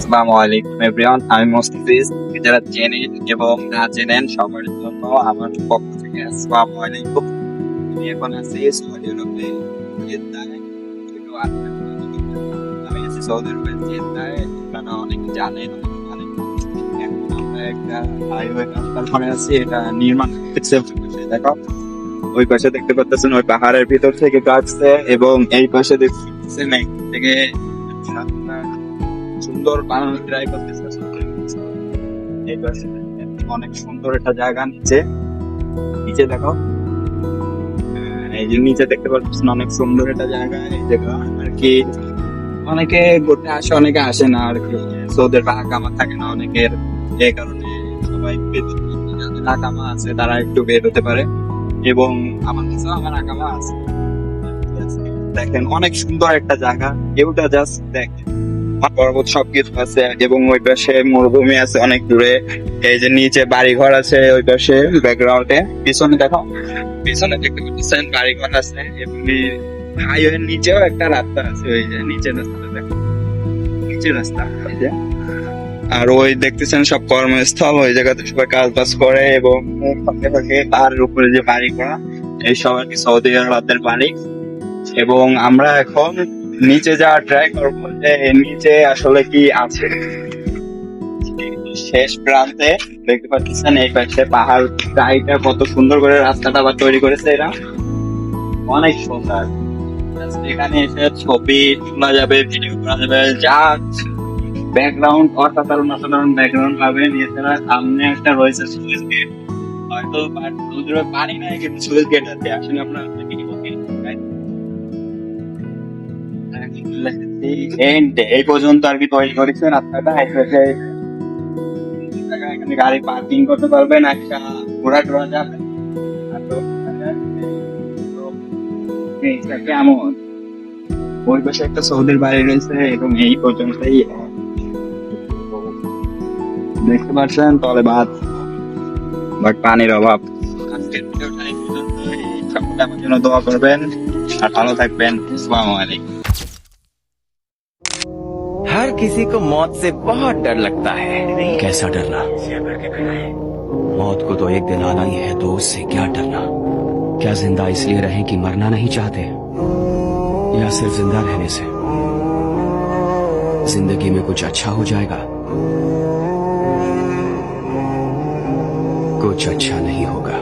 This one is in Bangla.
আসসালামু আলাইকুম এভরিওয়ান, আমি মোস্তাফিজ। যারা জেনেন এবং না জেনেন সবার জন্য আমার পক্ষ থেকে আসসালামু আলাইকুম। আমি এখন আছি সৌদি আরবে জেদ্দায়। যদিও আমি আছি সৌদি আরবের জেদ্দায়। আপনারা অনেকে জানেন, অনেকে জানেন না। এখন আমরা একটা হাইওয়ে রাস্তার ধারে আছি, এটা নির্মাণ করতেছে। ওই পাশে দেখো, ওই পাশে দেখতে পাচ্ছেন ওই পাহাড়ের ভিতর থেকে কাটছে, এবং এই পাশে দেখতে পাচ্ছেন এক থেকে রাস্তা সুন্দর বানানো ট্রাই করতেছে। এই পাশে দেখেন, অনেক সুন্দর একটা জায়গা। নিচে নিচে দেখো, এই যে নিচে দেখতে পাচ্ছেন অনেক সুন্দর একটা জায়গা। এই জায়গা আর কি অনেকে ঘুরতে আসে, অনেকে আসে না আর কি। ওদের আকামা থাকে না অনেকের, এই কারণে সবাই যাদের আকামা আছে তারা একটু বের হতে পারে। এবং আমার কাছেও আমার আকামা আছে। দেখেন অনেক সুন্দর একটা জায়গা, ভিউটা জাস্ট দেখেন। পর্বত সবকিছু আছে, এবং ওই পাশে মরুভূমি আছে অনেক দূরে। এই যে নিচে বাড়িঘর আছে ওই পাশে ব্যাকগ্রাউন্ডে। পিছনে দেখো, পিছনে দেখতে পাচ্ছেন বাড়িঘর আছে, এবং হাইওয়ের নিচেও একটা রাস্তা আছে। ওই যে নিচের রাস্তা দেখো, নিচের রাস্তা এই যে। আর ওই দেখতেছেন সব কর্মস্থল, ওই জায়গাতে সবাই কাজ বাজ করে। এবং ফাঁকে ফাঁকে পাহাড়ের উপরে যে বাড়ি করা, এই সব আর কি সৌদি আরবের বাড়ি। এবং আমরা এখন নিচে যাওয়ার ট্রাই করবো যে এর নিচে আসলে কি আছে। শেষ প্রান্তে দেখতে পাচ্ছেন এই পাশে পাহাড় টাইটা কত সুন্দর করে রাস্তাটা আবার তৈরি করেছে এরা, অনেক সুন্দর। Just এখানে এসে ছবি তোলা যাবে, ভিডিও করা যাবে, যা ব্যাকগ্রাউন্ড অসাধারণ অসাধারণ ব্যাকগ্রাউন্ড পাবেন। এছাড়া সামনে একটা রয়েছে সুইচ গেট, হয়তো সমুদ্রে পানি নাই কিন্তু সুইচ গেট আছে। আসলে আপনার এই পর্যন্ত আর কি তৈরি করেছে রাস্তাটা। এখানে গাড়ি পার্কিং করতে পারবেন, একটা ঘোরা টোরা যাবে। আর তো জিনিসটা কেমন, ওই পাশে একটা সৌদির বাড়ি রয়েছে, এবং এই পর্যন্তই দেখতে পাচ্ছেন তলে বাদ, বাট পানির অভাব। আজকের ভিডিওটা এই পর্যন্তই। সকলে আমার জন্য দোয়া করবেন আর ভালো থাকবেন। আসসালামু আলাইকুম। हर किसी को मौत से बहुत डर लगता है। कैसा डरना? मौत को तो एक दिन आना ही है, तो उससे क्या डरना? क्या जिंदा इसलिए रहें कि मरना नहीं चाहते, या सिर्फ जिंदा रहने से जिंदगी में कुछ अच्छा हो जाएगा? कुछ अच्छा नहीं होगा।